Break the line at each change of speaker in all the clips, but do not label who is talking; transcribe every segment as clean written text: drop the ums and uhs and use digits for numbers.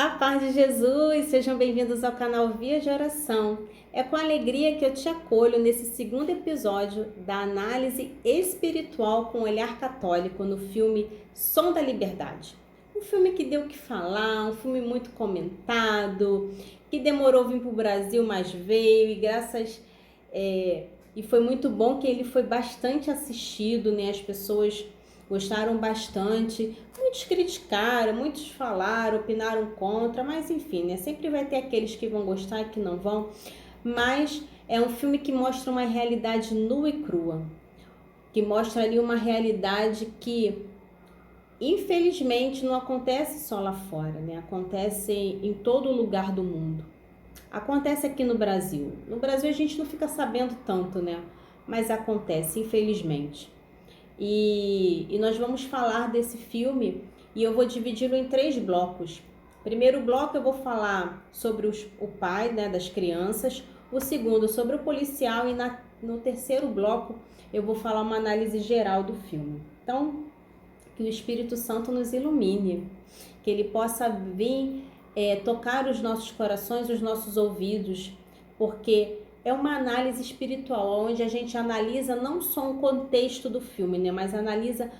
A paz de Jesus, sejam bem-vindos ao canal Via de Oração. É com alegria que eu te acolho nesse segundo episódio da análise espiritual com olhar católico no filme Som da Liberdade. Um filme que deu o que falar, um filme muito comentado, que demorou a vir para o Brasil, mas veio e foi muito bom que ele foi bastante assistido, né? As pessoas gostaram bastante, muitos criticaram, muitos falaram, opinaram contra, mas enfim, né? Sempre vai ter aqueles que vão gostar e que não vão. Mas é um filme que mostra uma realidade nua e crua, que mostra ali uma realidade que infelizmente não acontece só lá fora, né? Acontece em todo lugar do mundo. Acontece aqui no Brasil. No Brasil a gente não fica sabendo tanto, né? Mas acontece, infelizmente. E nós vamos falar desse filme e eu vou dividi-lo em 3 blocos. Primeiro bloco eu vou falar sobre o pai, né, das crianças. O segundo sobre o policial e no terceiro bloco eu vou falar uma análise geral do filme. Então, que o Espírito Santo nos ilumine, que ele possa vir tocar os nossos corações, os nossos ouvidos, porque é uma análise espiritual, onde a gente analisa não só o contexto do filme, né, mas analisa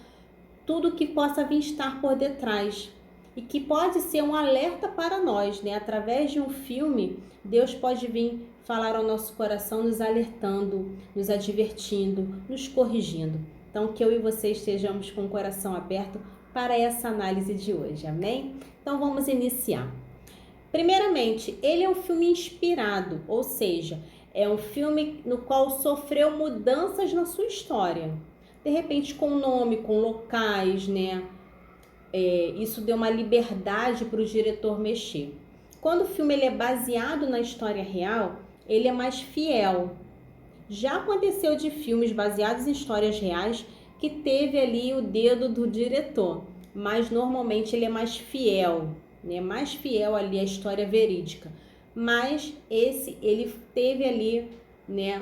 tudo que possa vir estar por detrás e que pode ser um alerta para nós, né? Através de um filme, Deus pode vir falar ao nosso coração, nos alertando, nos advertindo, nos corrigindo. Então, que eu e você estejamos com o coração aberto para essa análise de hoje, amém? Então, vamos iniciar. Primeiramente, ele é um filme inspirado, ou seja, é um filme no qual sofreu mudanças na sua história. De repente, com nome, com locais, né? Isso deu uma liberdade para o diretor mexer. Quando o filme ele é baseado na história real, ele é mais fiel. Já aconteceu de filmes baseados em histórias reais que teve ali o dedo do diretor, mas normalmente ele é mais fiel, né? Mais fiel ali à história verídica. Mas esse ele teve ali, né?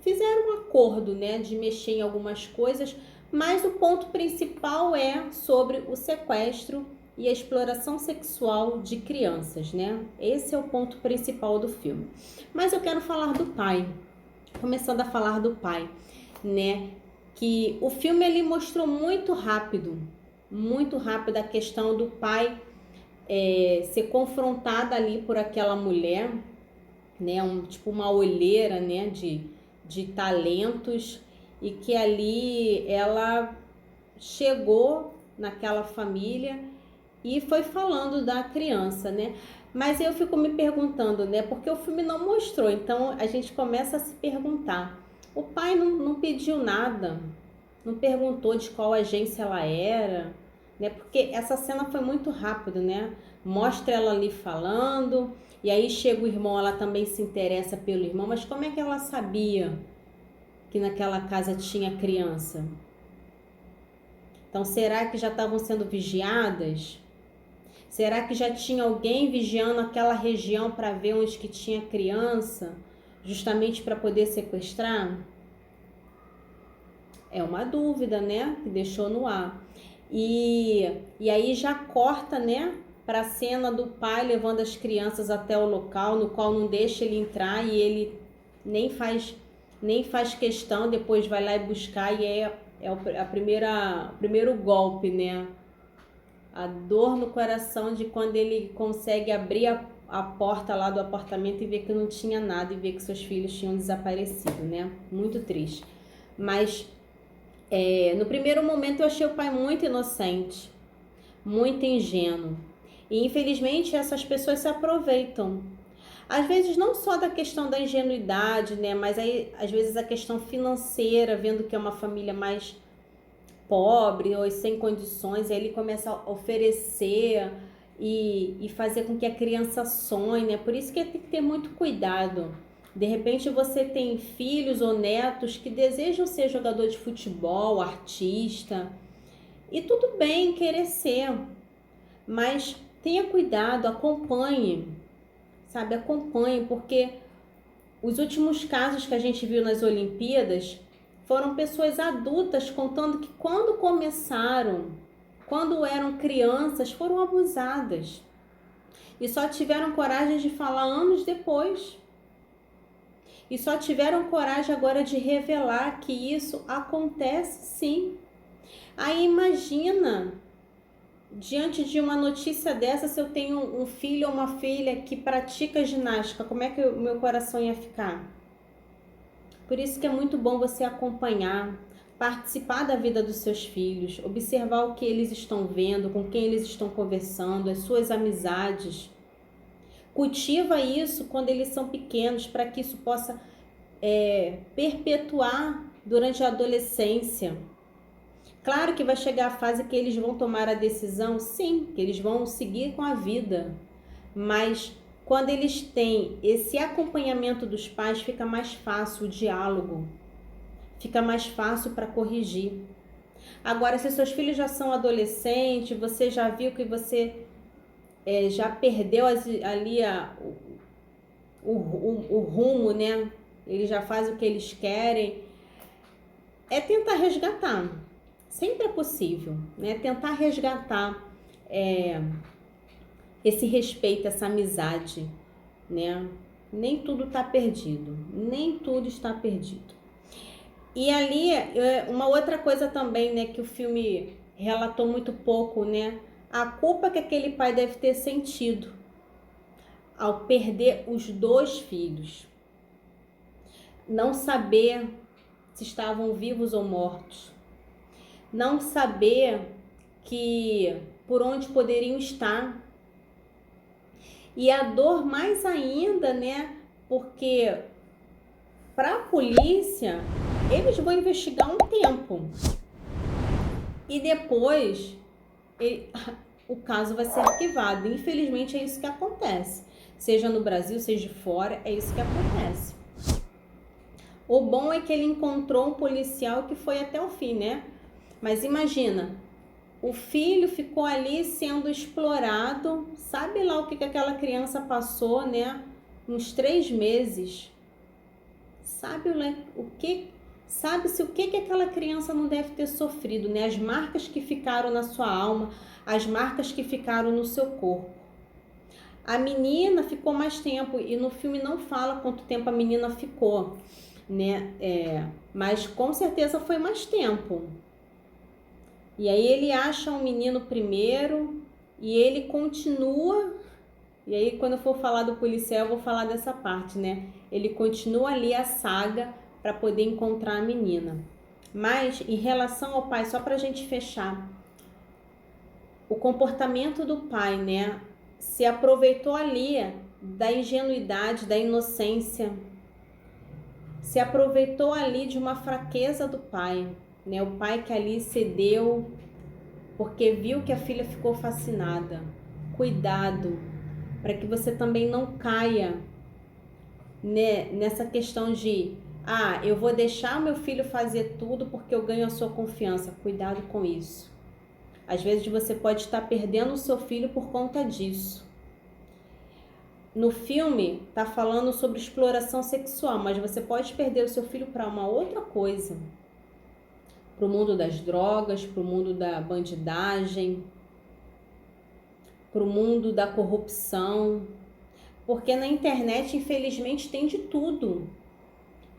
Fizeram um acordo, né? De mexer em algumas coisas, mas o ponto principal é sobre o sequestro e a exploração sexual de crianças, né? Esse é o ponto principal do filme. Mas eu quero falar do pai. Começando a falar do pai, né? Que o filme ele mostrou muito rápido a questão do pai ser confrontada ali por aquela mulher, né? Tipo uma olheira, né? De talentos, e que ali ela chegou naquela família e foi falando da criança, né? Mas eu fico me perguntando, né? Porque o filme não mostrou, então a gente começa a se perguntar. O pai não pediu nada, não perguntou de qual agência ela era, né? Porque essa cena foi muito rápida, né? Mostra ela ali falando, e aí chega o irmão, ela também se interessa pelo irmão, mas como é que ela sabia que naquela casa tinha criança? Então, será que já estavam sendo vigiadas? Será que já tinha alguém vigiando aquela região para ver onde que tinha criança, justamente para poder sequestrar? É uma dúvida, né? Que deixou no ar. E aí já corta, né? Para a cena do pai levando as crianças até o local, no qual não deixa ele entrar e ele nem faz questão, depois vai lá e buscar, e é o primeiro golpe, né? A dor no coração de quando ele consegue abrir a porta lá do apartamento e ver que não tinha nada, e ver que seus filhos tinham desaparecido, né? Muito triste. Mas no primeiro momento eu achei o pai muito inocente, muito ingênuo. E infelizmente essas pessoas se aproveitam. Às vezes não só da questão da ingenuidade, né? Mas aí às vezes a questão financeira, vendo que é uma família mais pobre ou sem condições, aí ele começa a oferecer e fazer com que a criança sonhe, né? Por isso que tem que ter muito cuidado. De repente você tem filhos ou netos que desejam ser jogador de futebol, artista, e tudo bem querer ser, mas tenha cuidado, acompanhe, sabe? Acompanhe, porque os últimos casos que a gente viu nas Olimpíadas foram pessoas adultas contando que quando começaram, quando eram crianças, foram abusadas. E só tiveram coragem de falar anos depois. E só tiveram coragem agora de revelar que isso acontece sim. Aí imagina, diante de uma notícia dessa, se eu tenho um filho ou uma filha que pratica ginástica, como é que o meu coração ia ficar? Por isso que é muito bom você acompanhar, participar da vida dos seus filhos, observar o que eles estão vendo, com quem eles estão conversando, as suas amizades. Cultiva isso quando eles são pequenos, para que isso possa perpetuar durante a adolescência. Claro que vai chegar a fase que eles vão tomar a decisão, sim, que eles vão seguir com a vida, mas quando eles têm esse acompanhamento dos pais, fica mais fácil o diálogo, fica mais fácil para corrigir. Agora, se seus filhos já são adolescentes, você já viu que você já perdeu ali o rumo, né? Eles já fazem o que eles querem. É tentar resgatar. Sempre é possível, né? Tentar resgatar esse respeito, essa amizade, né? Nem tudo está perdido. Nem tudo está perdido. E ali, uma outra coisa também, né? Que o filme relatou muito pouco, né? A culpa que aquele pai deve ter sentido ao perder os 2 filhos. Não saber se estavam vivos ou mortos. Não saber por onde poderiam estar. E a dor mais ainda, né? Porque para a polícia, eles vão investigar um tempo. E depois o caso vai ser arquivado. Infelizmente é isso que acontece. Seja no Brasil, seja fora, é isso que acontece. O bom é que ele encontrou um policial que foi até o fim, né? Mas imagina, o filho ficou ali sendo explorado, sabe lá o que aquela criança passou, né? Uns 3 meses. Sabe-se o que aquela criança não deve ter sofrido, né? As marcas que ficaram na sua alma, as marcas que ficaram no seu corpo. A menina ficou mais tempo, e no filme não fala quanto tempo a menina ficou, né? Mas com certeza foi mais tempo. E aí ele acha um menino primeiro e ele continua. E aí quando eu for falar do policial eu vou falar dessa parte, né? Ele continua ali a saga para poder encontrar a menina. Mas em relação ao pai, só para a gente fechar, o comportamento do pai, né? Se aproveitou ali da ingenuidade, da inocência, se aproveitou ali de uma fraqueza do pai, né? O pai que ali cedeu porque viu que a filha ficou fascinada. Cuidado, para que você também não caia, né, nessa questão de eu vou deixar meu filho fazer tudo porque eu ganho a sua confiança. Cuidado com isso. Às vezes você pode estar perdendo o seu filho por conta disso. No filme está falando sobre exploração sexual, mas você pode perder o seu filho para uma outra coisa. Para o mundo das drogas, para o mundo da bandidagem, para o mundo da corrupção. Porque na internet, infelizmente, tem de tudo.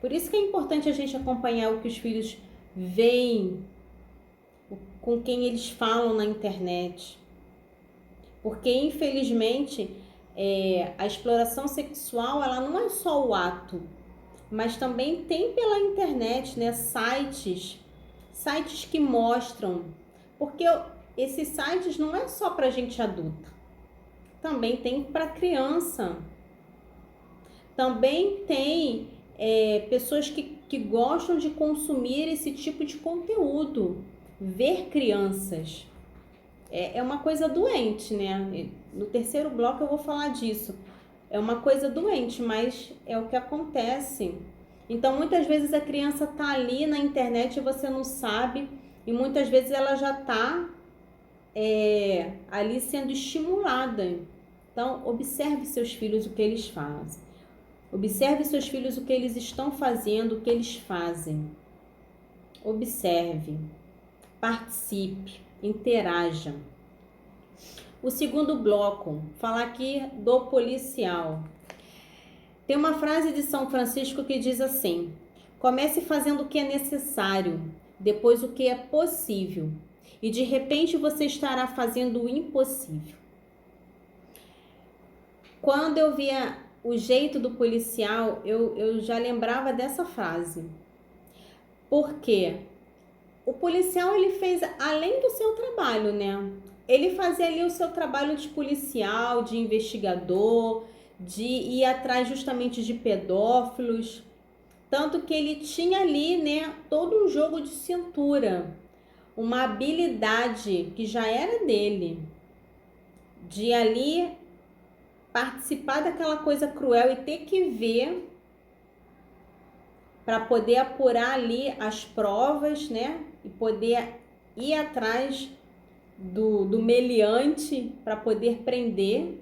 Por isso que é importante a gente acompanhar o que os filhos veem, com quem eles falam na internet. Porque, infelizmente, a exploração sexual, ela não é só o ato, mas também tem pela internet, né, sites que mostram. Porque esses sites não é só para gente adulta, também tem para criança. Também tem pessoas que gostam de consumir esse tipo de conteúdo, ver crianças. É uma coisa doente, né? No terceiro bloco eu vou falar disso. É uma coisa doente, mas é o que acontece. Então, muitas vezes a criança tá ali na internet e você não sabe, e muitas vezes ela já tá ali sendo estimulada. Então, observe seus filhos, o que eles fazem. Observe seus filhos, o que eles estão fazendo, o que eles fazem. Observe, participe, interaja. O segundo bloco, falar aqui do policial. Tem uma frase de São Francisco que diz assim: comece fazendo o que é necessário, depois o que é possível, e de repente você estará fazendo o impossível. Quando eu via o jeito do policial, eu já lembrava dessa frase. Porque o policial, ele fez além do seu trabalho, né? Ele fazia ali o seu trabalho de policial, de investigador, de ir atrás justamente de pedófilos. Tanto que ele tinha ali, né, todo um jogo de cintura, uma habilidade que já era dele, de ali participar daquela coisa cruel e ter que ver para poder apurar ali as provas, né? E poder ir atrás do meliante para poder prender.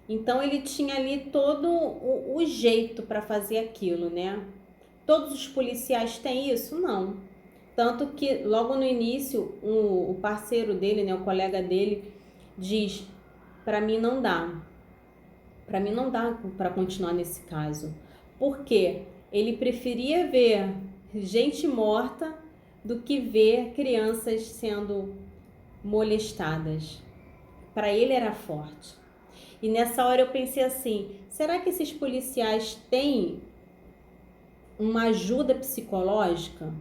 Então ele tinha ali todo o jeito para fazer aquilo, né? Todos os policiais têm isso? Não. Tanto que logo no início o parceiro dele, né, o colega dele, diz: para mim não dá. Para mim não dá para continuar nesse caso. Por quê? Ele preferia ver gente morta do que ver crianças sendo molestadas. Para ele era forte. E nessa hora eu pensei assim: será que esses policiais têm uma ajuda psicológica?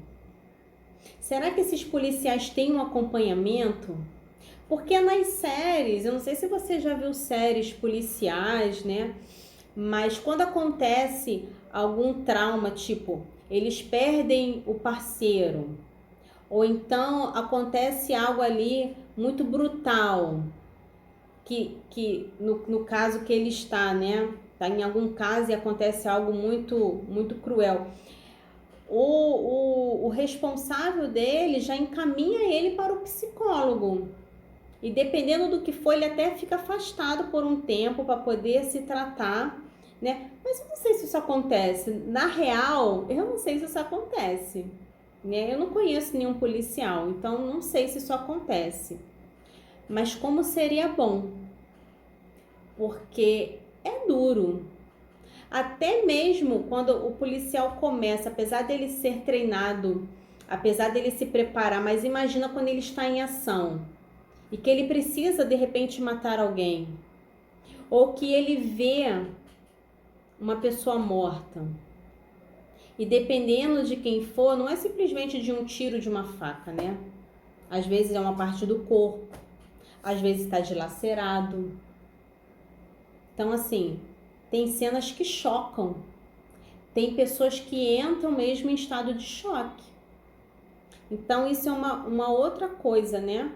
Será que esses policiais têm um acompanhamento? Porque nas séries, eu não sei se você já viu séries policiais, né? Mas quando acontece algum trauma, tipo, eles perdem o parceiro, ou então acontece algo ali muito brutal, que no caso que ele está, né? Tá em algum caso e acontece algo muito cruel. O responsável dele já encaminha ele para o psicólogo. E dependendo do que for, ele até fica afastado por um tempo para poder se tratar, né? Mas eu não sei se isso acontece. Na real, eu não sei se isso acontece, né? Eu não conheço nenhum policial, então não sei se isso acontece. Mas como seria bom, porque é duro. Até mesmo quando o policial começa, apesar dele ser treinado, apesar dele se preparar, mas imagina quando ele está em ação e que ele precisa de repente matar alguém, ou que ele vê uma pessoa morta. E dependendo de quem for, não é simplesmente de um tiro de uma faca, né? Às vezes é uma parte do corpo, às vezes está dilacerado. Então, assim, tem cenas que chocam. Tem pessoas que entram mesmo em estado de choque. Então, isso é uma outra coisa, né?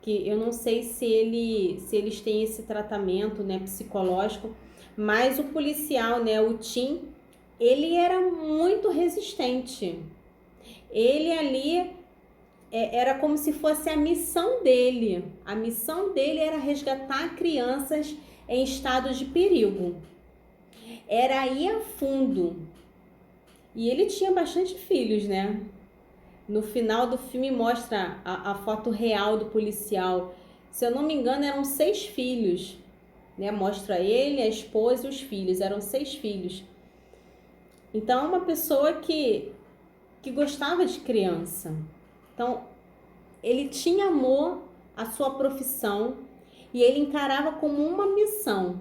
Que eu não sei se eles têm esse tratamento, né, psicológico, mas o policial, né, o Tim, ele era muito resistente. Ele ali era como se fosse a missão dele. A missão dele era resgatar crianças em estado de perigo. Era ir a fundo. E ele tinha bastante filhos, né? No final do filme mostra a foto real do policial. Se eu não me engano, eram 6 filhos, né? Mostra ele, a esposa e os filhos. Eram 6 filhos. Então, é uma pessoa que gostava de criança. Então, ele tinha amor à sua profissão e ele encarava como uma missão.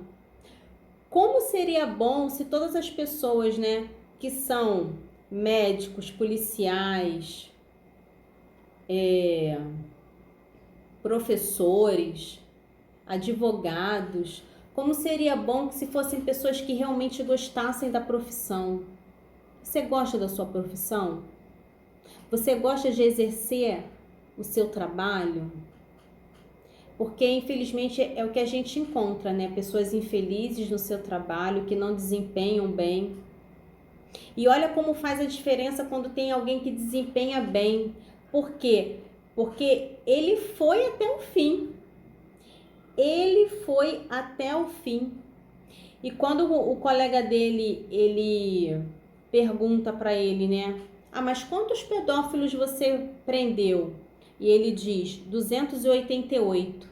Como seria bom se todas as pessoas, né, que são médicos, policiais, professores, advogados, como seria bom que se fossem pessoas que realmente gostassem da profissão. Você gosta da sua profissão? Você gosta de exercer o seu trabalho? Porque, infelizmente, é o que a gente encontra, né? Pessoas infelizes no seu trabalho, que não desempenham bem. E olha como faz a diferença quando tem alguém que desempenha bem. Por quê? Porque ele foi até o fim. Ele foi até o fim. E quando o colega dele, ele pergunta para ele, né? Ah, mas quantos pedófilos você prendeu? E ele diz, 288.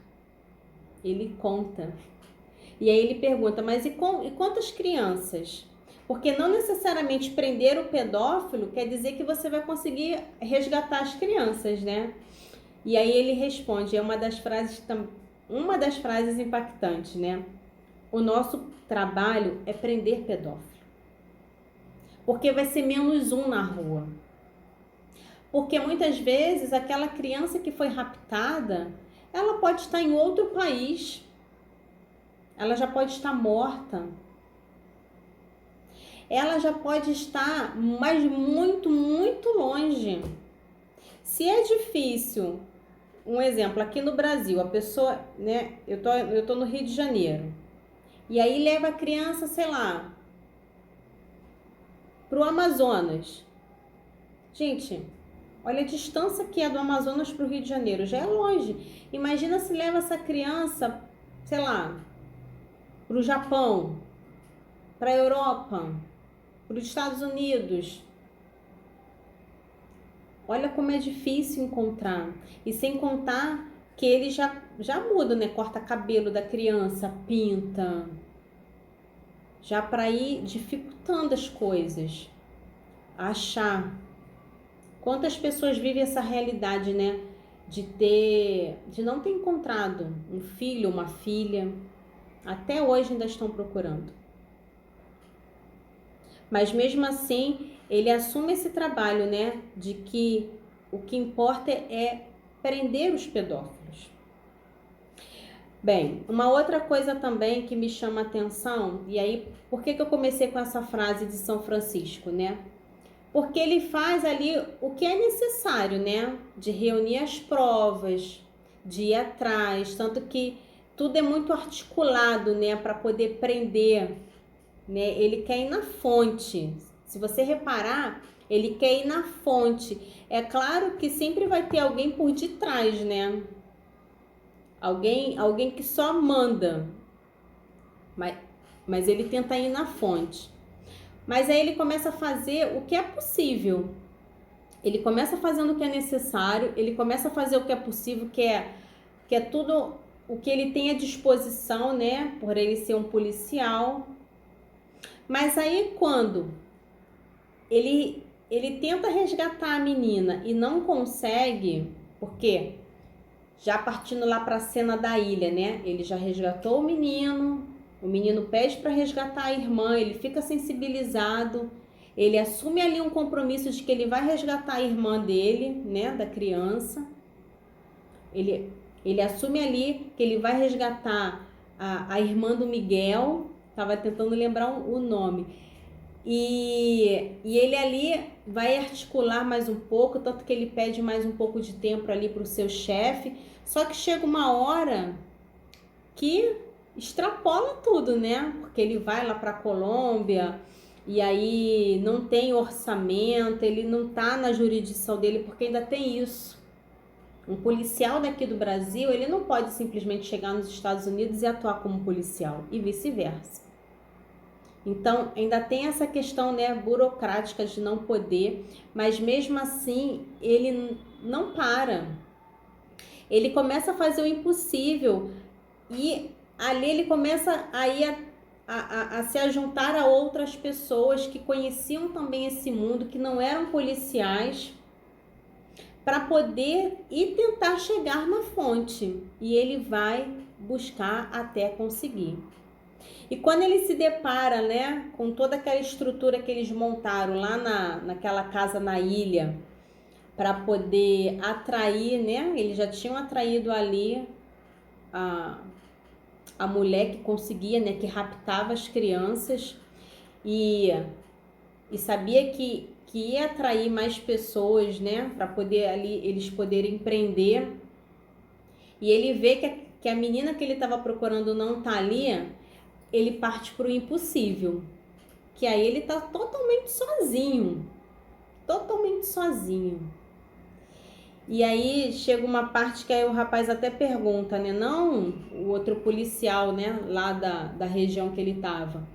Ele conta. E aí ele pergunta, mas e quantas crianças? Porque não necessariamente prender o pedófilo quer dizer que você vai conseguir resgatar as crianças, né? E aí ele responde, é uma das frases impactantes, né? O nosso trabalho é prender pedófilo. Porque vai ser menos um na rua. Porque muitas vezes aquela criança que foi raptada, ela pode estar em outro país. Ela já pode estar morta. Ela já pode estar, mas muito, muito longe. Se é difícil, um exemplo, aqui no Brasil, a pessoa, né, eu tô no Rio de Janeiro, e aí leva a criança, sei lá, pro Amazonas. Gente, olha a distância que é do Amazonas pro Rio de Janeiro, já é longe. Imagina se leva essa criança, sei lá, pro Japão, pra Europa, para os Estados Unidos. Olha como é difícil encontrar. E sem contar que ele já muda, né? Corta cabelo da criança, pinta. Já para ir dificultando as coisas. Achar. Quantas pessoas vivem essa realidade, né? De não ter encontrado um filho, uma filha. Até hoje ainda estão procurando. Mas mesmo assim, ele assume esse trabalho, né? De que o que importa é prender os pedófilos. Bem, uma outra coisa também que me chama a atenção, e aí, por que eu comecei com essa frase de São Francisco, né? Porque ele faz ali o que é necessário, né? De reunir as provas, de ir atrás, tanto que tudo é muito articulado, né? Para poder prender, né? Ele quer ir na fonte. Se você reparar, ele quer ir na fonte. É claro que sempre vai ter alguém por detrás, né? Alguém que só manda. Mas ele tenta ir na fonte. Mas aí ele começa a fazer o que é possível. Ele começa fazendo o que é necessário, ele começa a fazer o que é possível, que é tudo o que ele tem à disposição, né? Por ele ser um policial. Mas aí quando ele tenta resgatar a menina e não consegue, porque já partindo lá para a cena da ilha, né? Ele já resgatou o menino pede para resgatar a irmã, ele fica sensibilizado, ele assume ali um compromisso de que ele vai resgatar a irmã dele, né? Da criança. Ele assume ali que ele vai resgatar a irmã do Miguel, estava tentando lembrar o nome. E ele ali vai articular mais um pouco, tanto que ele pede mais um pouco de tempo ali para o seu chefe. Só que chega uma hora que extrapola tudo, né? Porque ele vai lá para a Colômbia e aí não tem orçamento, ele não tá na jurisdição dele, porque ainda tem isso. Um policial daqui do Brasil, ele não pode simplesmente chegar nos Estados Unidos e atuar como policial, e vice-versa. Então, ainda tem essa questão, né, burocrática de não poder, mas mesmo assim, ele não para. Ele começa a fazer o impossível e ali ele começa a ir a se ajuntar a outras pessoas que conheciam também esse mundo, que não eram policiais, para poder ir tentar chegar na fonte. E ele vai buscar até conseguir. E quando ele se depara, né, com toda aquela estrutura que eles montaram lá naquela casa na ilha, para poder atrair, né, eles já tinham atraído ali a mulher que conseguia, né, que raptava as crianças e sabia que ia atrair mais pessoas, né, para poder ali eles poderem prender. E ele vê que a menina que ele estava procurando não tá ali, ele parte para o impossível, que aí ele tá totalmente sozinho. E aí chega uma parte que aí o rapaz até pergunta, né? Não o outro policial, né? Lá da região que ele tava.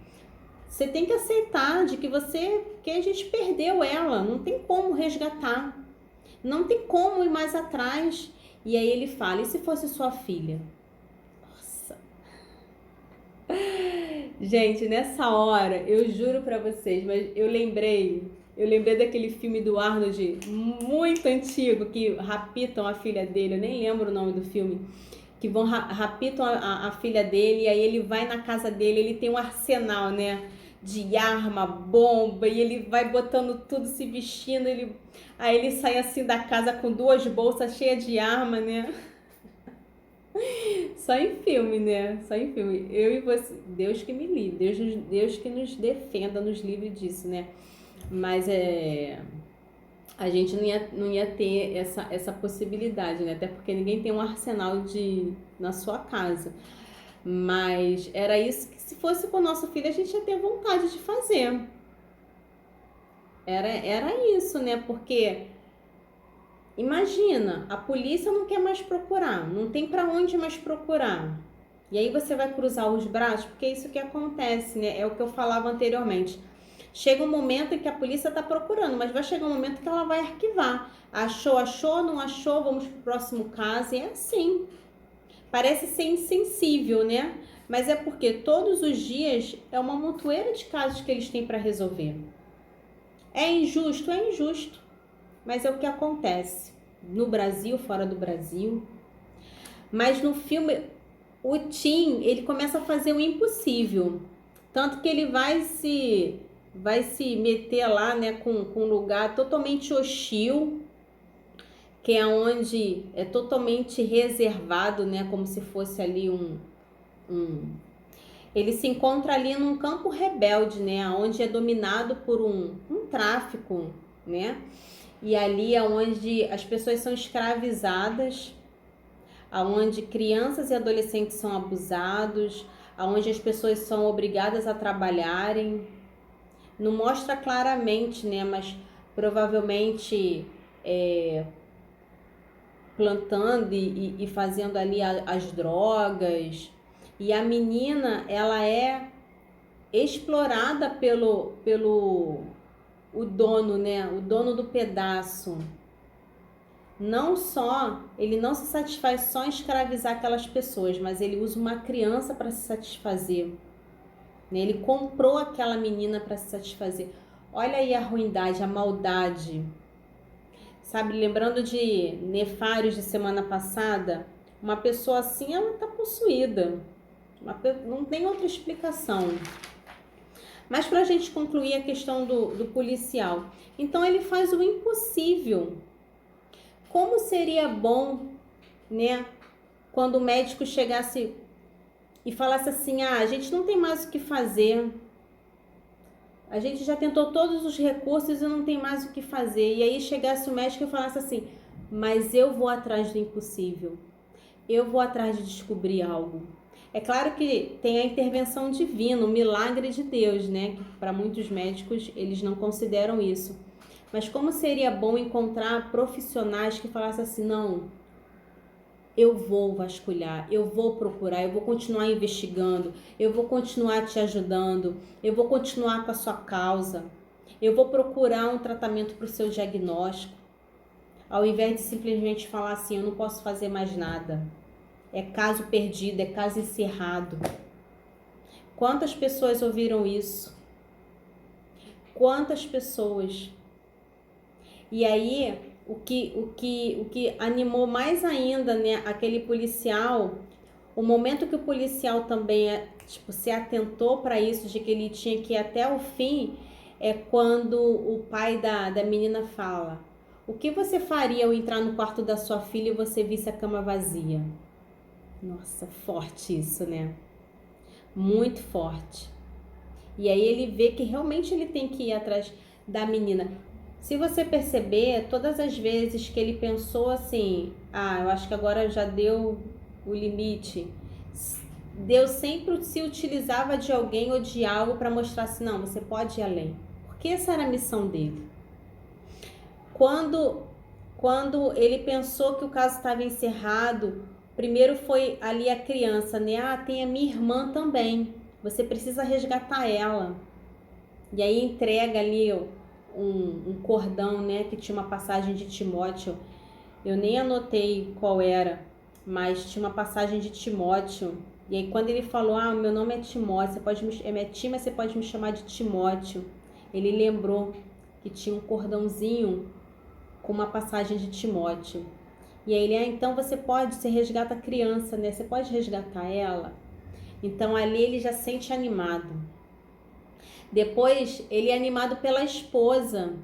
Você tem que aceitar de que a gente perdeu ela. Não tem como resgatar. Não tem como ir mais atrás. E aí ele fala, e se fosse sua filha? Nossa, Gente, nessa hora, eu juro pra vocês, mas eu lembrei daquele filme do Arnold, muito antigo, que raptam a filha dele, eu nem lembro o nome do filme, que vão raptam a filha dele, e aí ele vai na casa dele, ele tem um arsenal, né, de arma, bomba, e ele vai botando tudo, se vestindo, aí ele sai assim da casa com duas bolsas cheias de arma, né? Só em filme, né? Só em filme. Eu e você, Deus que me livre, Deus que nos defenda, nos livre disso, né? Mas a gente não ia ter essa possibilidade, né? Até porque ninguém tem um arsenal na sua casa. Mas era isso que, se fosse com o nosso filho, a gente ia ter vontade de fazer. Era isso, né? Porque imagina, a polícia não quer mais procurar, não tem para onde mais procurar. E aí você vai cruzar os braços, porque é isso que acontece, né? É o que eu falava anteriormente. Chega um momento em que a polícia está procurando, mas vai chegar um momento que ela vai arquivar. Achou, não achou, vamos pro próximo caso. E é assim. Parece ser insensível, né? Mas é porque todos os dias é uma montoeira de casos que eles têm para resolver. É injusto, é injusto. Mas é o que acontece no Brasil, fora do Brasil. Mas no filme, o Tim, ele começa a fazer o impossível. Tanto que ele vai se meter lá, né, com um lugar totalmente hostil, que é onde é totalmente reservado, né, como se fosse ali ele se encontra ali num campo rebelde, né, onde é dominado por um tráfico, né? E ali é onde as pessoas são escravizadas, aonde crianças e adolescentes são abusados, aonde as pessoas são obrigadas a trabalharem. Não mostra claramente, né? Mas provavelmente plantando e fazendo ali as drogas. E a menina, ela é explorada pelo o dono, né? O dono do pedaço. Ele não se satisfaz só em escravizar aquelas pessoas, mas ele usa uma criança para se satisfazer, né? Ele comprou aquela menina para se satisfazer. Olha aí a ruindade, a maldade. Sabe, lembrando de Nefários de semana passada, uma pessoa assim, ela está possuída. Não tem outra explicação. Mas para a gente concluir a questão do policial, então ele faz o impossível. Como seria bom, né, quando o médico chegasse e falasse assim: a gente não tem mais o que fazer, a gente já tentou todos os recursos e não tem mais o que fazer. E aí chegasse o médico e falasse assim: mas eu vou atrás do impossível, eu vou atrás de descobrir algo. É claro que tem a intervenção divina, o milagre de Deus, né? Para muitos médicos eles não consideram isso. Mas como seria bom encontrar profissionais que falassem assim: não, eu vou vasculhar, eu vou procurar, eu vou continuar investigando, eu vou continuar te ajudando, eu vou continuar com a sua causa, eu vou procurar um tratamento para o seu diagnóstico, ao invés de simplesmente falar assim: eu não posso fazer mais nada, é caso perdido, é caso encerrado. Quantas pessoas ouviram isso? Quantas pessoas? E aí, o que animou mais ainda, né, aquele policial, o momento que o policial também se atentou para isso, de que ele tinha que ir até o fim, é quando o pai da menina fala: o que você faria ao entrar no quarto da sua filha e você visse a cama vazia? Nossa, forte isso, né? Muito forte. E aí ele vê que realmente ele tem que ir atrás da menina. Se você perceber, todas as vezes que ele pensou assim: eu acho que agora já deu o limite, Deus sempre se utilizava de alguém ou de algo para mostrar assim: não, você pode ir além. Porque essa era a missão dele. Quando ele pensou que o caso estava encerrado, primeiro foi ali a criança, né? Tem a minha irmã também, você precisa resgatar ela. E aí entrega ali um cordão, né, que tinha uma passagem de Timóteo. Eu nem anotei qual era, mas tinha uma passagem de Timóteo. E aí quando ele falou, meu nome é Timóteo, é Tim, mas você pode me chamar de Timóteo. Ele lembrou que tinha um cordãozinho com uma passagem de Timóteo. E aí ele, então você resgata a criança, né? Você pode resgatar ela? Então ali ele já sente animado. Depois ele é animado pela esposa.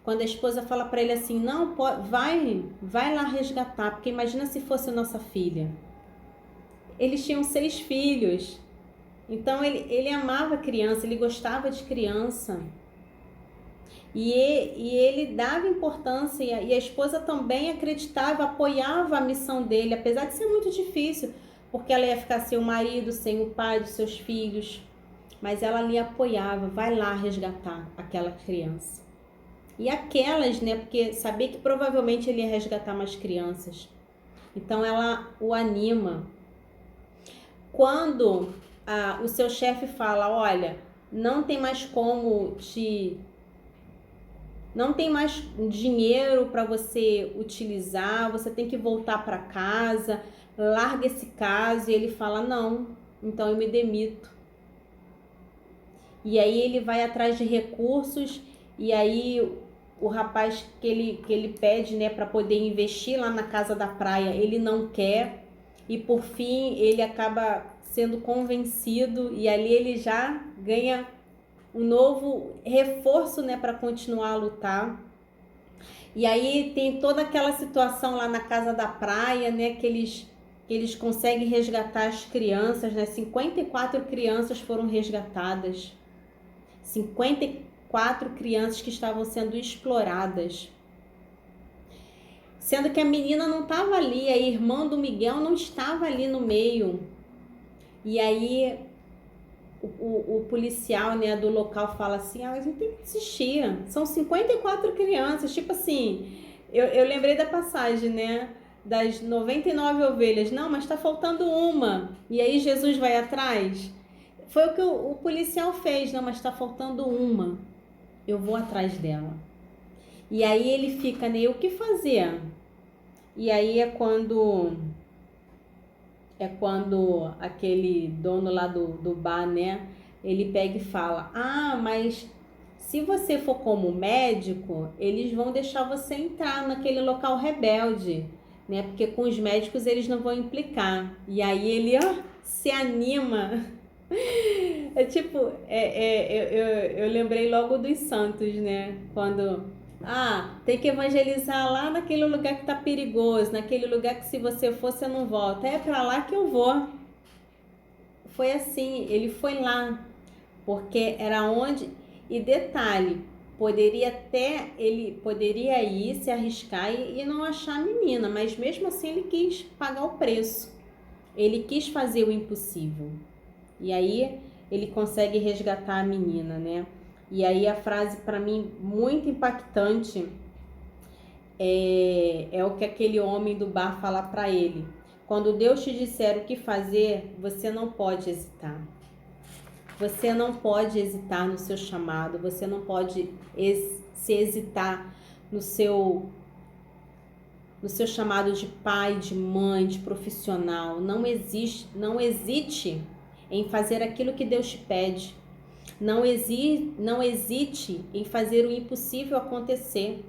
Quando a esposa fala para ele assim, não, vai lá resgatar, porque imagina se fosse nossa filha. Eles tinham 6 filhos. Então ele amava criança, ele gostava de criança. E ele dava importância, e a esposa também acreditava, apoiava a missão dele, apesar de ser muito difícil, porque ela ia ficar sem o marido, sem o pai dos seus filhos. Mas ela lhe apoiava, vai lá resgatar aquela criança. E aquelas, né, porque sabia que provavelmente ele ia resgatar mais crianças. Então ela o anima. Quando o seu chefe fala, olha, não tem mais dinheiro para você utilizar, você tem que voltar para casa, larga esse caso. E ele fala, não, então eu me demito. E aí ele vai atrás de recursos, e aí o rapaz que ele pede, né, para poder investir lá na casa da praia, ele não quer, e por fim ele acaba sendo convencido, e ali ele já ganha um novo reforço, né, para continuar a lutar. E aí tem toda aquela situação lá na casa da praia, né, que eles conseguem resgatar as crianças, né? 54 crianças foram resgatadas. 54 crianças que estavam sendo exploradas. Sendo que a menina não estava ali, a irmã do Miguel não estava ali no meio. E aí o policial, né, do local fala assim, a gente tem que desistir, são 54 crianças, tipo assim, eu lembrei da passagem, né, das 99 ovelhas, não, mas tá faltando uma, e aí Jesus vai atrás. Foi o que o policial fez, não, mas tá faltando uma, eu vou atrás dela. E aí ele fica, né, o que fazer? E aí é quando aquele dono lá do bar, né, ele pega e fala, mas se você for como médico, eles vão deixar você entrar naquele local rebelde, né, porque com os médicos eles não vão implicar. E aí ele se anima. É tipo, eu lembrei logo dos santos, né, quando... tem que evangelizar lá naquele lugar que tá perigoso, naquele lugar que se você for, você não volta. É para lá que eu vou. Foi assim, ele foi lá, porque era onde... E detalhe, ele poderia ir, se arriscar e não achar a menina, mas mesmo assim ele quis pagar o preço. Ele quis fazer o impossível. E aí ele consegue resgatar a menina, né? E aí a frase para mim muito impactante é o que aquele homem do bar fala para ele. Quando Deus te disser o que fazer, você não pode hesitar. Você não pode hesitar no seu chamado, você não pode se hesitar no seu chamado de pai, de mãe, de profissional. Não hesite em fazer aquilo que Deus te pede. Não hesite em fazer o impossível acontecer.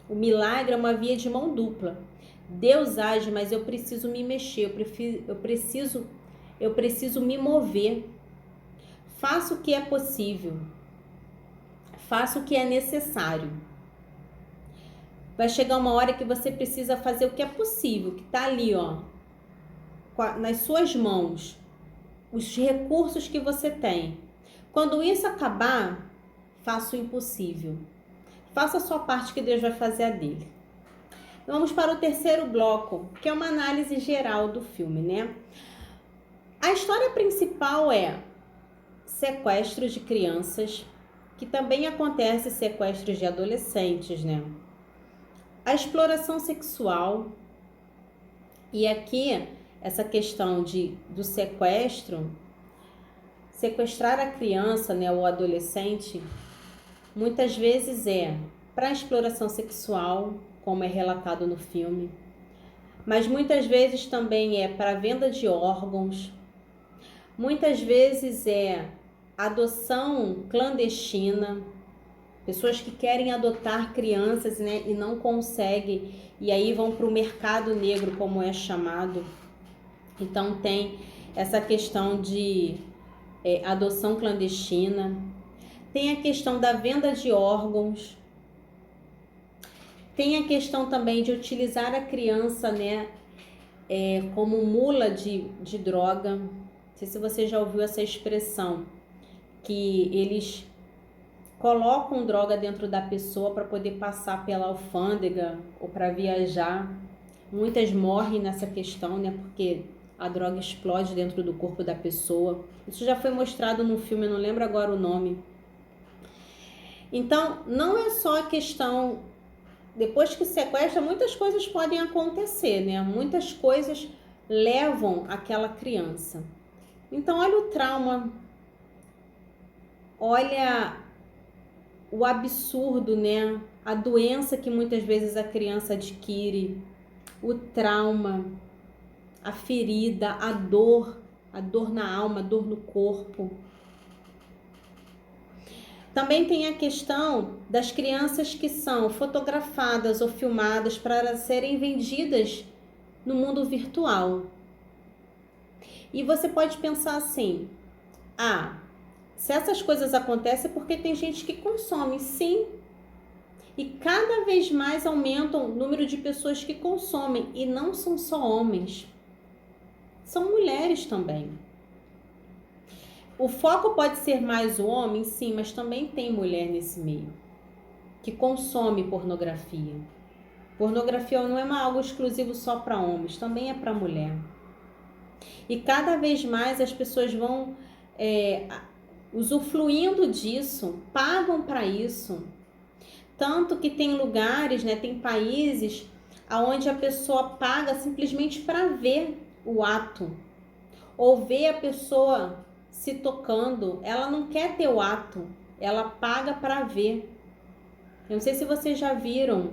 O milagre é uma via de mão dupla. Deus age, mas eu preciso me mexer, eu preciso me mover. Faça o que é possível. Faça o que é necessário. Vai chegar uma hora que você precisa fazer o que é possível, que está ali, nas suas mãos, os recursos que você tem. Quando isso acabar, faça o impossível. Faça a sua parte que Deus vai fazer a dele. Vamos para o terceiro bloco, que é uma análise geral do filme, né? A história principal é sequestro de crianças, que também acontece sequestros de adolescentes, né? A exploração sexual, e aqui essa questão do sequestrar a criança, né, ou adolescente, muitas vezes para exploração sexual, como é relatado no filme, mas muitas vezes também é para venda de órgãos, muitas vezes é adoção clandestina, pessoas que querem adotar crianças, né, e não conseguem, e aí vão para o mercado negro, como é chamado. Então tem essa questão de adoção clandestina, tem a questão da venda de órgãos, tem a questão também de utilizar a criança, né, como mula de droga. Não sei se você já ouviu essa expressão, que eles colocam droga dentro da pessoa para poder passar pela alfândega ou para viajar. Muitas morrem nessa questão, né, porque a droga explode dentro do corpo da pessoa. Isso já foi mostrado num filme, eu não lembro agora o nome. Então, não é só a questão, depois que sequestra, muitas coisas podem acontecer, né? Muitas coisas levam aquela criança. Então, olha o trauma, olha o absurdo, né? A doença que muitas vezes a criança adquire, o trauma, a ferida, a dor na alma, a dor no corpo. Também tem a questão das crianças que são fotografadas ou filmadas para serem vendidas no mundo virtual. E você pode pensar assim, se essas coisas acontecem é porque tem gente que consome, sim. E cada vez mais aumenta o número de pessoas que consomem, e não são só homens, são mulheres também. O foco pode ser mais o homem, sim, mas também tem mulher nesse meio, que consome pornografia. Pornografia não é algo exclusivo só para homens, também é para mulher. E cada vez mais as pessoas vão usufruindo disso, pagam para isso. Tanto que tem lugares, né, tem países onde a pessoa paga simplesmente para ver o ato, ou ver a pessoa se tocando. Ela não quer ter o ato, ela paga para ver. Eu não sei se vocês já viram,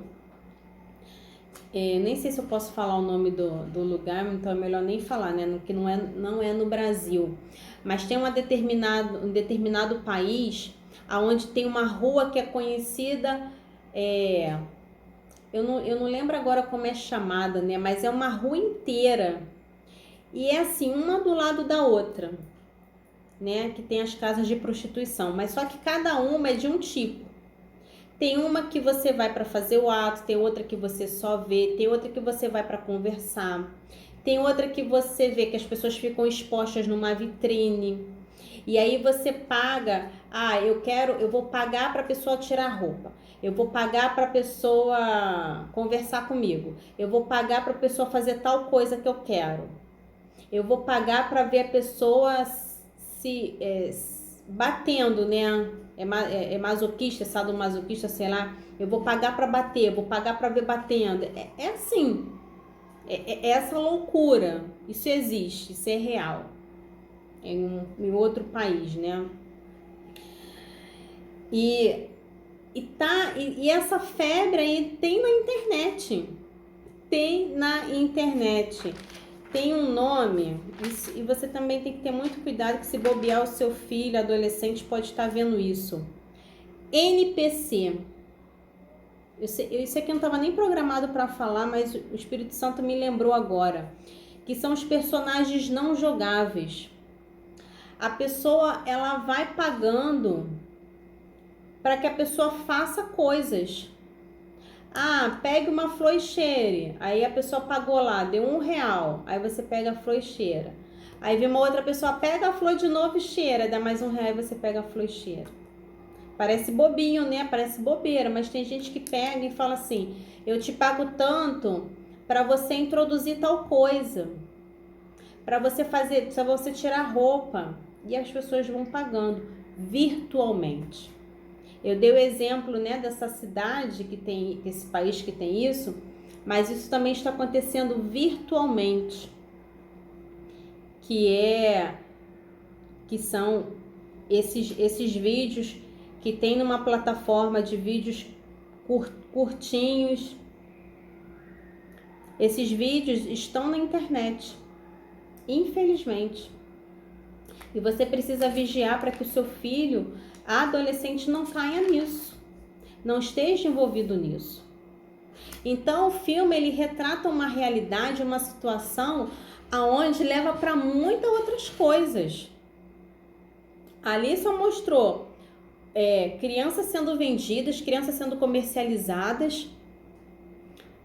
nem sei se eu posso falar o nome do lugar, então é melhor nem falar, né? Que não é no Brasil, mas tem um determinado país onde tem uma rua que é conhecida, eu não lembro agora como é chamada, né? Mas é uma rua inteira e é assim, uma do lado da outra, né? Que tem as casas de prostituição, mas só que cada uma é de um tipo. Tem uma que você vai para fazer o ato, tem outra que você só vê, tem outra que você vai para conversar, tem outra que você vê que as pessoas ficam expostas numa vitrine. E aí você paga, eu vou pagar para a pessoa tirar roupa, eu vou pagar para a pessoa conversar comigo, eu vou pagar para a pessoa fazer tal coisa que eu quero, eu vou pagar para ver a pessoa se batendo, né? É masoquista, sadomasoquista, sei lá. Eu vou pagar para bater, eu vou pagar para ver batendo. É assim, é essa loucura. Isso existe, isso é real. Em outro país, né? E essa febre aí tem na internet. Tem na internet. Tem um nome, e você também tem que ter muito cuidado, que se bobear o seu filho, adolescente, pode estar vendo isso. NPC. Isso aqui não estava nem programado para falar, mas o Espírito Santo me lembrou agora. Que são os personagens não jogáveis. A pessoa, ela vai pagando para que a pessoa faça coisas. Pegue uma flor e cheire. Aí a pessoa pagou lá, deu R$1. Aí você pega a flor e cheira. Aí vem uma outra pessoa, pega a flor de novo e cheira. Dá mais R$1 e você pega a flor e cheira. Parece bobinho, né? Parece bobeira, mas tem gente que pega e fala assim, eu te pago tanto para você introduzir tal coisa. Para você fazer, para você tirar roupa. E as pessoas vão pagando virtualmente. Eu dei o exemplo, né, dessa cidade que tem, esse país que tem isso, mas isso também está acontecendo virtualmente, que são esses vídeos que tem numa plataforma de vídeos curtinhos, Esses vídeos estão na internet, infelizmente. E você precisa vigiar para que o seu filho, adolescente, não caia nisso, não esteja envolvido nisso. Então o filme ele retrata uma realidade, uma situação aonde leva para muitas outras coisas. Ali só mostrou crianças sendo vendidas, crianças sendo comercializadas,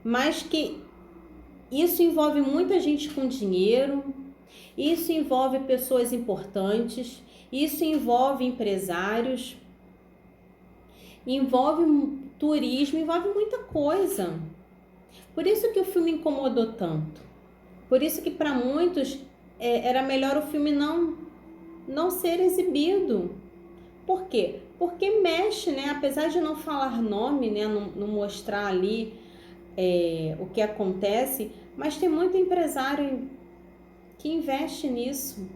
mas que isso envolve muita gente com dinheiro, isso envolve pessoas importantes, isso envolve empresários, envolve turismo, envolve muita coisa. Por isso que o filme incomodou tanto. Por isso que para muitos era melhor o filme não ser exibido. Por quê? Porque mexe, né? Apesar de não falar nome, né? Não mostrar ali o que acontece, mas tem muito empresário que investe nisso.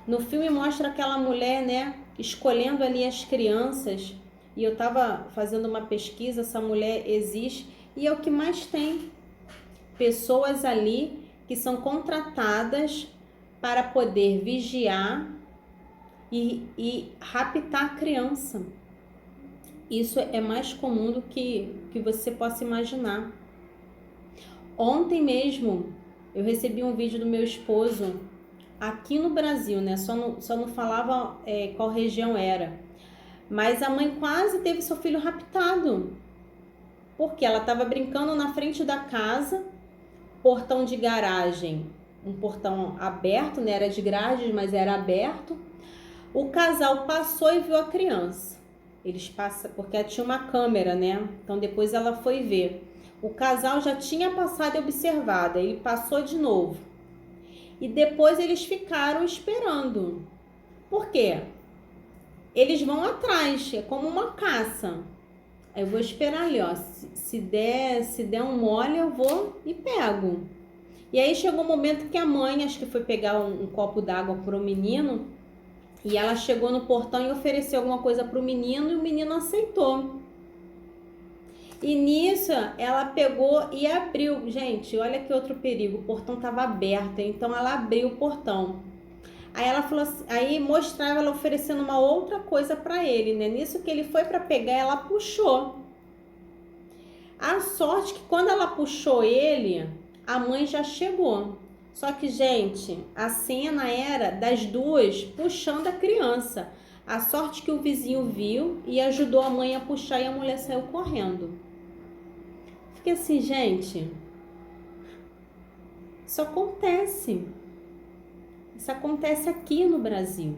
No filme mostra aquela mulher, né? Escolhendo ali as crianças. E eu estava fazendo uma pesquisa, essa mulher existe e é o que mais tem. Pessoas ali que são contratadas para poder vigiar e raptar a criança. Isso é mais comum do que você possa imaginar. Ontem mesmo eu recebi um vídeo do meu esposo aqui no Brasil, né? Só não falava qual região era. Mas a mãe quase teve seu filho raptado. Porque ela estava brincando na frente da casa, portão de garagem, um portão aberto, né? Era de grades, mas era aberto. O casal passou e viu a criança. Eles passam, porque tinha uma câmera, né? Então depois ela foi ver. O casal já tinha passado e observado, ele passou de novo. E depois eles ficaram esperando. Por quê? Eles vão atrás, é como uma caça. Eu vou esperar ali, ó. Se der um mole, eu vou e pego. E aí chegou um momento que a mãe, acho que foi pegar um copo d'água pro menino, e ela chegou no portão e ofereceu alguma coisa pro menino e o menino aceitou. E nisso ela pegou e abriu. Gente, olha que outro perigo. O portão estava aberto, então ela abriu o portão. Aí ela falou assim, aí mostrava ela oferecendo uma outra coisa para ele, né? Nisso que ele foi para pegar, ela puxou. A sorte que quando ela puxou ele, a mãe já chegou. Só que, gente, a cena era das duas puxando a criança. A sorte que o vizinho viu e ajudou a mãe a puxar e a mulher saiu correndo. Fiquei assim, gente, isso acontece. Isso acontece aqui no Brasil.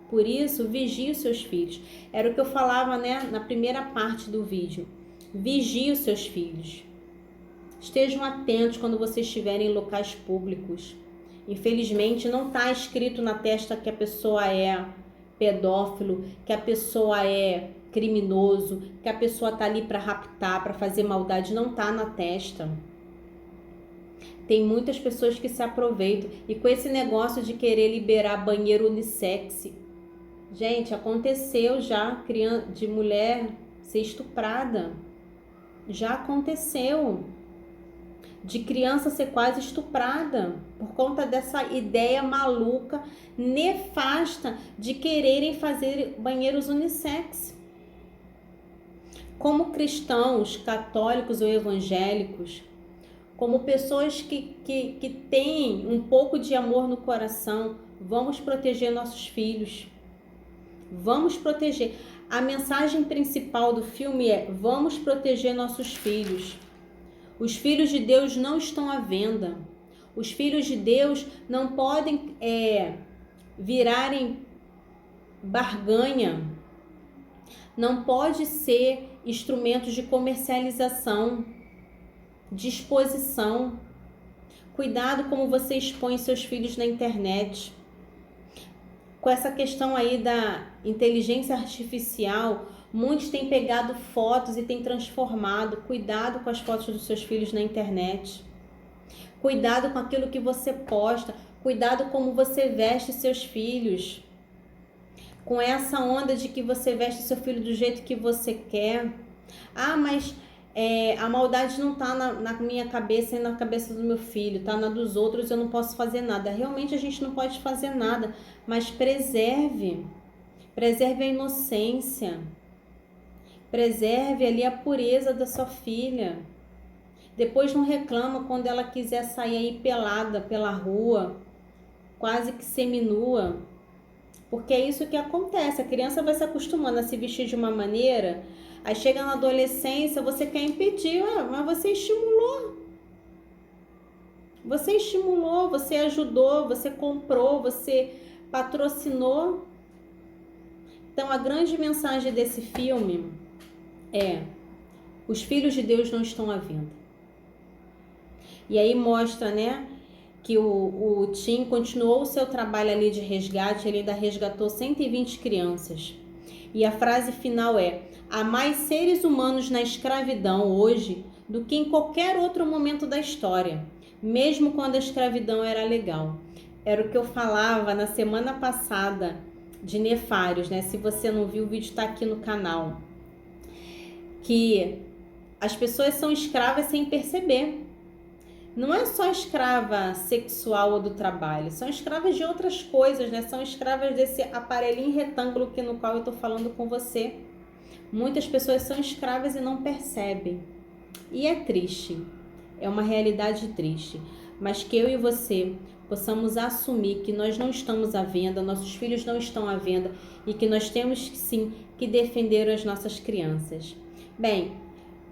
Por isso, vigie os seus filhos. Era o que eu falava, né, na primeira parte do vídeo. Vigie os seus filhos. Estejam atentos quando vocês estiverem em locais públicos. Infelizmente, não está escrito na testa que a pessoa é pedófilo, que a pessoa é criminoso, que a pessoa está ali para raptar, para fazer maldade. Não está na testa. Tem muitas pessoas que se aproveitam. E com esse negócio de querer liberar banheiro unissex, gente, aconteceu já de mulher ser estuprada. Já aconteceu. De criança ser quase estuprada. Por conta dessa ideia maluca, nefasta, de quererem fazer banheiros unissex. Como cristãos, católicos ou evangélicos, como pessoas que têm um pouco de amor no coração, vamos proteger nossos filhos. Vamos proteger. A mensagem principal do filme é: vamos proteger nossos filhos. Os filhos de Deus não estão à venda. Os filhos de Deus não podem virarem barganha. Não pode ser instrumentos de comercialização, de exposição. Cuidado como você expõe seus filhos na internet. Com essa questão aí da inteligência artificial, muitos têm pegado fotos e têm transformado. Cuidado com as fotos dos seus filhos na internet. Cuidado com aquilo que você posta. Cuidado como você veste seus filhos. Com essa onda de que você veste seu filho do jeito que você quer. Ah, mas a maldade não tá na minha cabeça e na cabeça do meu filho, tá na dos outros, eu não posso fazer nada. Realmente a gente não pode fazer nada, mas preserve a inocência, preserve ali a pureza da sua filha. Depois não reclama quando ela quiser sair aí pelada pela rua, quase que seminua, porque é isso que acontece. A criança vai se acostumando a se vestir de uma maneira, aí chega na adolescência, você quer impedir, mas você estimulou, você ajudou, você comprou, você patrocinou. Então a grande mensagem desse filme é: os filhos de Deus não estão à venda. E aí mostra, né, que o Tim continuou o seu trabalho ali de resgate, ele ainda resgatou 120 crianças. E a frase final é: há mais seres humanos na escravidão hoje do que em qualquer outro momento da história, mesmo quando a escravidão era legal. Era o que eu falava na semana passada de Nefários, né? Se você não viu, o vídeo está aqui no canal. Que as pessoas são escravas sem perceber. Não é só escrava sexual ou do trabalho, são escravas de outras coisas, né? São escravas desse aparelhinho retângulo no qual eu estou falando com você. Muitas pessoas são escravas e não percebem. E é triste, é uma realidade triste. Mas que eu e você possamos assumir que nós não estamos à venda, nossos filhos não estão à venda e que nós temos sim que defender as nossas crianças. Bem,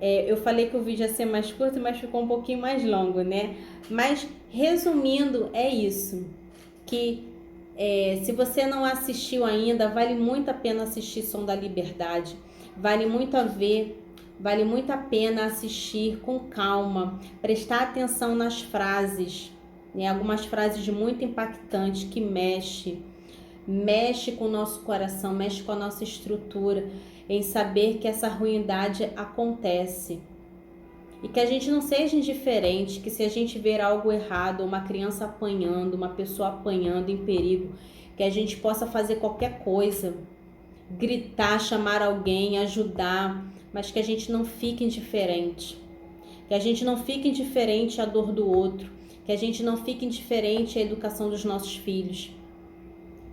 eu falei que o vídeo ia ser mais curto, mas ficou um pouquinho mais longo, né? Mas resumindo, é isso. Que se você não assistiu ainda, vale muito a pena assistir Som da Liberdade. Vale muito a pena assistir com calma, prestar atenção nas frases, né? Algumas frases muito impactantes que mexe com o nosso coração, mexe com a nossa estrutura, em saber que essa ruindade acontece. E que a gente não seja indiferente, que se a gente ver algo errado, uma criança apanhando, uma pessoa apanhando em perigo, que a gente possa fazer qualquer coisa, gritar, chamar alguém, ajudar, mas que a gente não fique indiferente. Que a gente não fique indiferente à dor do outro, que a gente não fique indiferente à educação dos nossos filhos.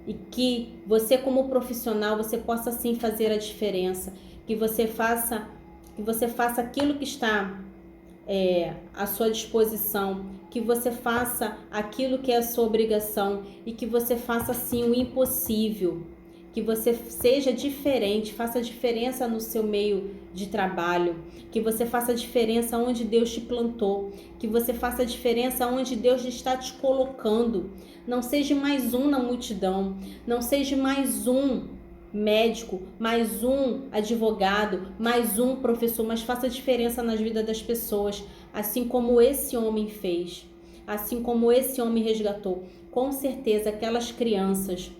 E que você como profissional, você possa sim fazer a diferença, que você faça aquilo que está à sua disposição, que você faça aquilo que é a sua obrigação e que você faça sim o impossível, que você seja diferente, faça diferença no seu meio de trabalho, que você faça diferença onde Deus te plantou, que você faça diferença onde Deus está te colocando. Não seja mais um na multidão, não seja mais um médico, mais um advogado, mais um professor, mas faça diferença nas vidas das pessoas, assim como esse homem fez, assim como esse homem resgatou. Com certeza aquelas crianças,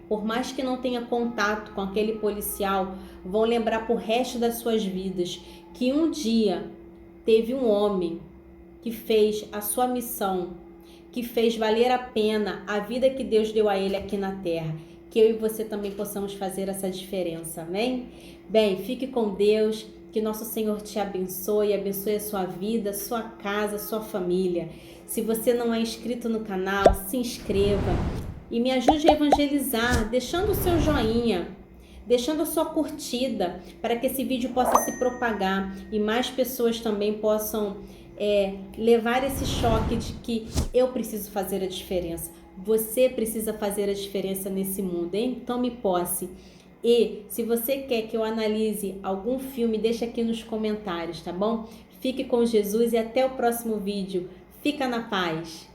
por mais que não tenha contato com aquele policial, vão lembrar pro resto das suas vidas que um dia teve um homem que fez a sua missão, que fez valer a pena a vida que Deus deu a ele aqui na terra. Que eu e você também possamos fazer essa diferença, amém? Bem, fique com Deus, que nosso Senhor te abençoe a sua vida, sua casa, sua família. Se você não é inscrito no canal, se inscreva e me ajude a evangelizar, deixando o seu joinha, deixando a sua curtida, para que esse vídeo possa se propagar e mais pessoas também possam levar esse choque de que eu preciso fazer a diferença. Você precisa fazer a diferença nesse mundo, hein? Tome posse. E se você quer que eu analise algum filme, deixa aqui nos comentários, tá bom? Fique com Jesus e até o próximo vídeo. Fica na paz.